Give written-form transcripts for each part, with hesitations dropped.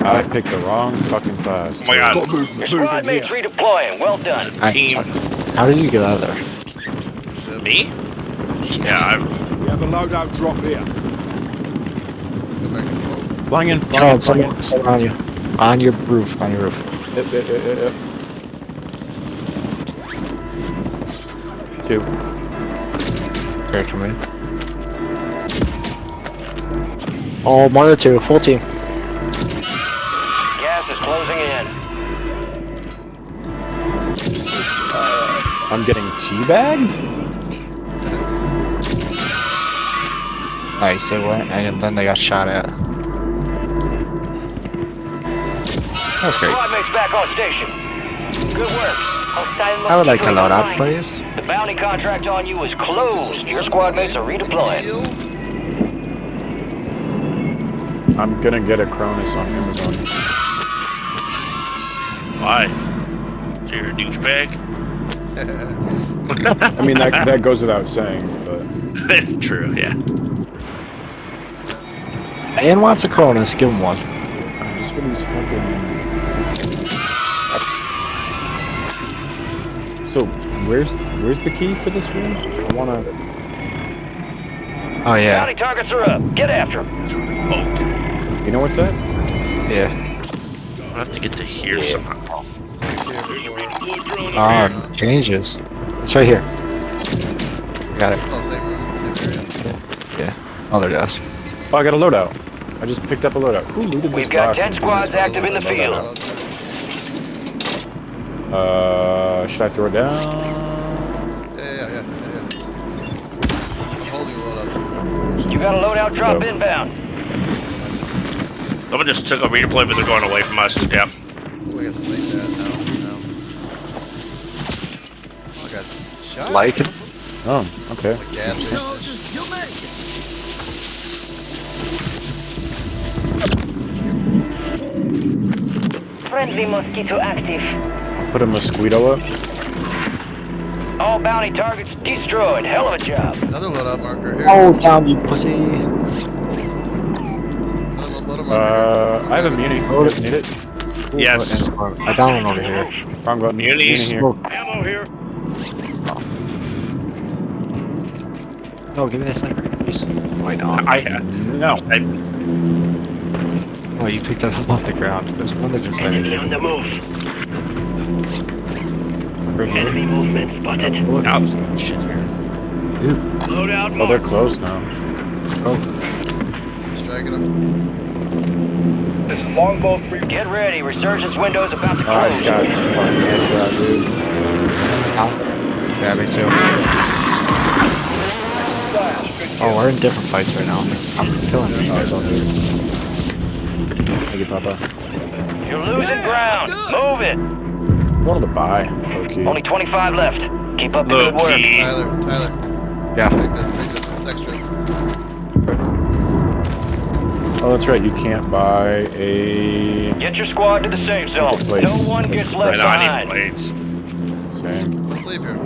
I picked the wrong fucking class. Oh my god. Your squad mates redeploying. Well done. Team. How did you get out of there? Me? Yeah, We have a loadout drop here. Flying in, Oh, flying in, flying in. someone on you. On your roof, on your roof. Yep. 2. Character man. Oh, more than 2, full team. Gas is closing in. I'm getting teabagged? Nice, they went, and then they got shot at. That's great. Squad mates back on station. Good work. I would like to load up, please. The bounty contract on you is closed. Your squad mates are redeploying. I'm gonna get a Cronus on Amazon. why? So you're a douchebag? I mean, that goes without saying, but... True, yeah. Ian wants a Cronus, give him one. Just for these fucking... So, where's the key for this room? I wanna... Oh yeah, Bounty targets are up. Get after them. Oh, You know what's that? yeah. I'll have to get to here somehow. Changes. It's right here. Got it. Oh, same room, same area. Yeah. Other desk. Oh, I got a loadout. I just picked up a loadout. Who looted this We've got box 10 and squads threw this active in the loadout? field. Should I throw it down? Yeah. I'm holding a loadout too. You got a loadout drop Oh. inbound. Someone just took a redeploy, but they're going away from us. Yep. We got sniped at now. Oh, I got shot. Like it? Oh, okay. Gas station. Friendly mosquito active. Put a mosquito up. All bounty targets destroyed. Hell of a job. Another loadout marker here. Oh, down you pussy. Another loadout marker here. I have a muni. You guys need it? Yes. I got one over here. Wrong button. Munis. Here. Ammo here. No, give me that sniper. Please. Why not? I have. No. Oh, you picked that up off the ground. There's one that just landed Enemy on the move. right here. Enemy movement spotted. Out. Shit here. Loadout Oh, they're close now. Just dragging them. This is longbow for you. Get ready. Resurgence window's about to Oh, I close. just got fucking headshot, dude. Yeah, me too. Oh, we're in different fights right now. I'm killing Oh, these it's all guys. good. Thank you, Papa. You're losing ground. Move it. I'm going to the buy. Okay. Only 25 left. Keep up the good work. Low-key. Tyler. Yeah. Take this, it's extra. Oh, that's right. You can't buy a... Get your squad to the safe zone. Take a place. No one gets left Right on, I behind. need blades. Same. Let's leave here.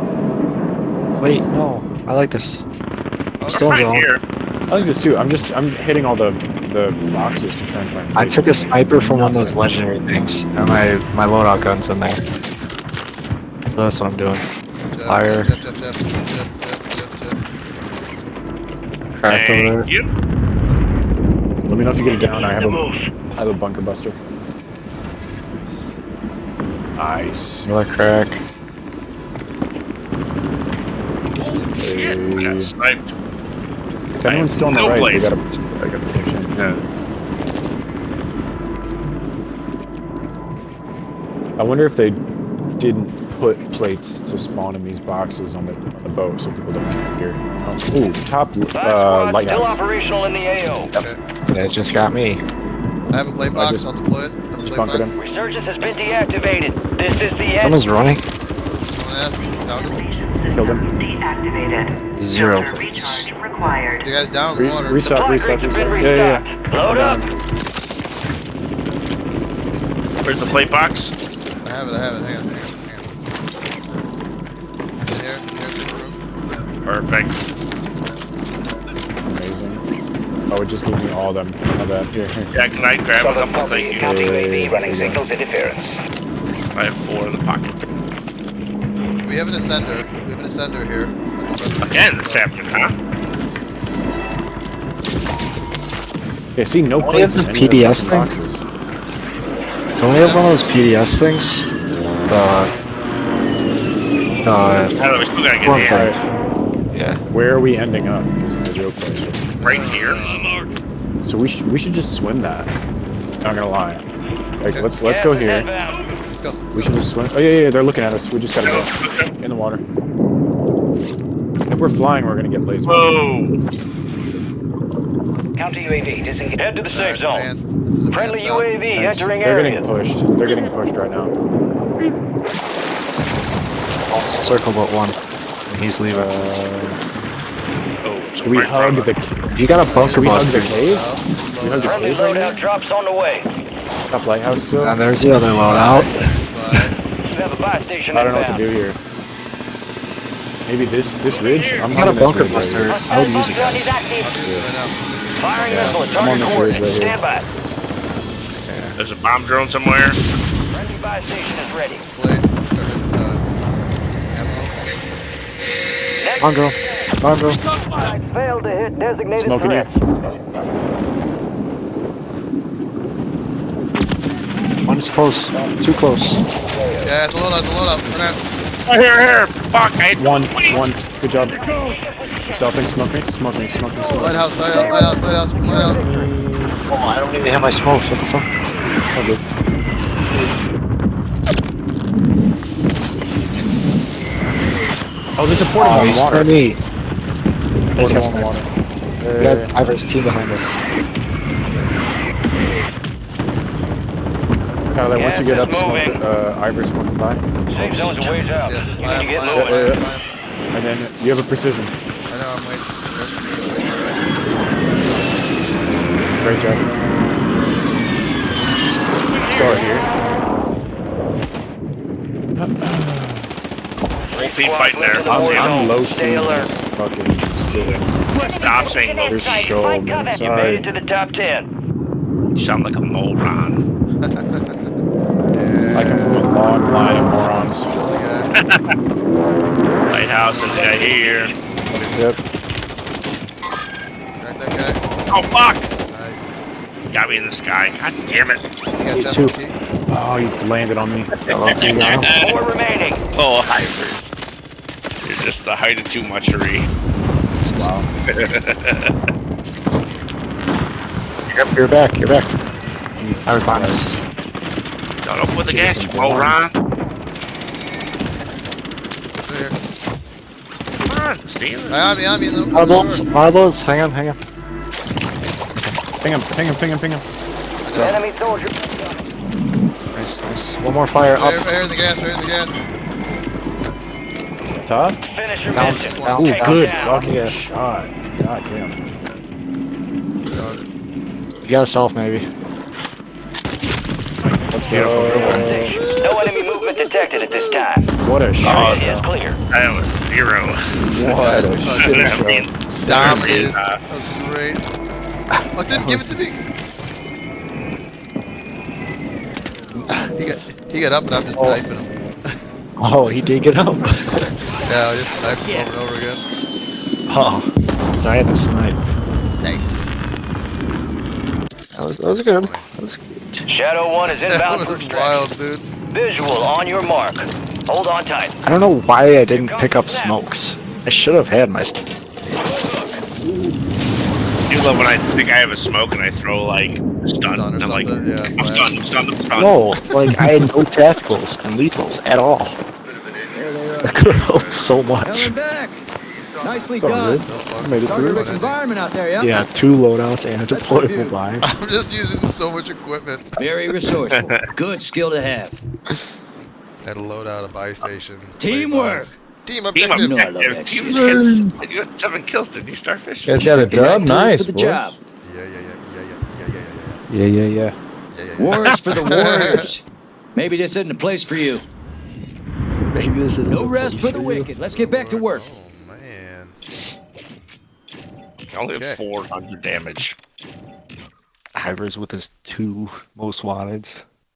Wait, no. I like this. Oh, Still Right zone. here. I like this too. I'm hitting all the boxes to try and find... I took a sniper from one of those legendary things, and my loadout gun's in there. So that's what I'm doing. Fire. Jep. Cracked over there. Thank you. Let me know if you get it down. I have a bunker buster. Nice. Another crack. Shit. We got sniped. If anyone's still on the No right, blades. I gotta push in. Yeah. I wonder if they didn't put plates to spawn in these boxes on the boat so people don't get here. Oh, ooh, top Five squads still lighthouse. operational in the AO. It just got me. I have a plate box, I'll deploy it. Have a Just plate bunker box. them. Resurgence has been deactivated. This is the end. Someone's running. Someone asked, down to Killed him. Deactivated. 0. Filter recharge required. you guys down in water. Restock. Supply crates have been restocked. Load up. Where's the plate box? I have it, hang on. Here's the room. Perfect. Amazing. Oh, it just gave me all them. My bad. Here. Yeah, can I grab a couple? Thank you. Counter UAV running Yeah. signals interference. I have 4 in the pocket. We have an ascender. We have an ascender here. Again, this happened, huh? Yeah, see, no Only have plates in the any of PDS the thing? boxes. Don't we have one of those PDS things? I don't know, we still gotta One get thing. there. Yeah. Where are we ending up is the real question. Right here. So we should just swim that. Not gonna lie. Like let's Gas go is here. inbound. Let's go. We should just swim. Oh yeah, they're looking at us. We just gotta go in the water. If we're flying, we're gonna get laser. Whoa! Counter UAV disengage. Head to the safe zone. Advanced. This is advanced Friendly now. UAV Thanks. entering They're area. getting pushed. They're getting pushed right now. Circle but one. And he's leaving. Oh, Do we hug the? You got a bunker Do we hug bus, the dude. cave? Do we hug the Friendly cave right loadout here? drops on the way. Top lighthouse still? And there's the other loadout. Bye. You have a buy station I don't know what to inbound. do here. Maybe this ridge? I'm You got a on this bunker ridge right buster. here. I would use it, Bunker guys. is active. I'm using it right now. Firing Yeah, missile at I'm on target this ridge coordinates. right here. Stand by. There's a bomb drone somewhere. Friendly buy station is ready. Blade. Ammo. On, girl. On, girl. Failed to hit designated Smoking you. threats. One is close. Too close. Yeah, it's a loadout, Run out. Oh, here! Fuck! I had One. Good job. Selfing, smoke me. Lighthouse. Oh, I don't even have my smokes. What the fuck? Oh, good. Oh, there's a portable Oh, in he's the water. for me. Portable in the water. We got Ivor's team behind us. Tyler, once you get Gas up, is smoke moving. Ivor's coming by. Safe zone's a ways out. Yeah, You need to get fly moving. him. And then you have a precision. I know, I'm waiting. Great job. Start here. Whole team fighting there. I'm low Stay key alert. just fucking sitting. Stop saying low. There's so many. You made Sorry. it to the top 10. You sound like a moron. Like a long line of morons. Lighthouse is guy here. Yep. Right, that guy. Oh fuck! Nice. Got me in the sky. God damn it. You got Me that too. key? Oh, you landed on me. Four remaining. Oh, Ivers. You're just the height of too muchery. Wow. You're back. I would find us. Don't open with the gas, you moron. Right Come on, Steven. here. On me, in the Marbles. Hang on. Ping him. Enemy soldier. Nice. One more fire up. Right here in the gas, Todd? Finish your Down, mission. down, Take good. them down. Fucking shot. God damn. You got a self, maybe. Let's No enemy movement detected at this time. What a shot. Area is clear. That was 0. What a I shit mean, show. Dominated. That was great. Oh, didn't give it to me. He got up and I'm just sniping him. Oh, he did get up. Yeah, I just sniped him over and over again. Oh, because I had to snipe. Nice. That was good. That was good. Shadow 1 is That inbound for was extraction. wild, dude. Visual on your mark. Hold on tight. I don't know why I didn't pick up smokes. I should have had my. I do love when I think I have a smoke and I throw like stun. Stun or I'm like, something, yeah. I'm stunned. No, like I had no tacticals and lethals at all. That could have helped so much. Helen back. Nicely It's all done. good. I made it Target through. rich environment out there, yeah? Yeah, 2 loadouts and a Let's deployable review. blind. I'm just using so much equipment. Very resourceful. Good skill to have. Had a loadout, a buy station. Teamwork. Team Team objective. know I love objectives. that Team shit. kills. You got 7 kills, didn't you, Starfish? You guys got a Get right dub? tools Nice, for the boys. job. Yeah. Wars for the warriors. Maybe this isn't a place for you. Maybe this is No rest for the wicked. Let's get back to work. Oh man. only Okay. have 400 damage. Ivers with his 2 most wanteds.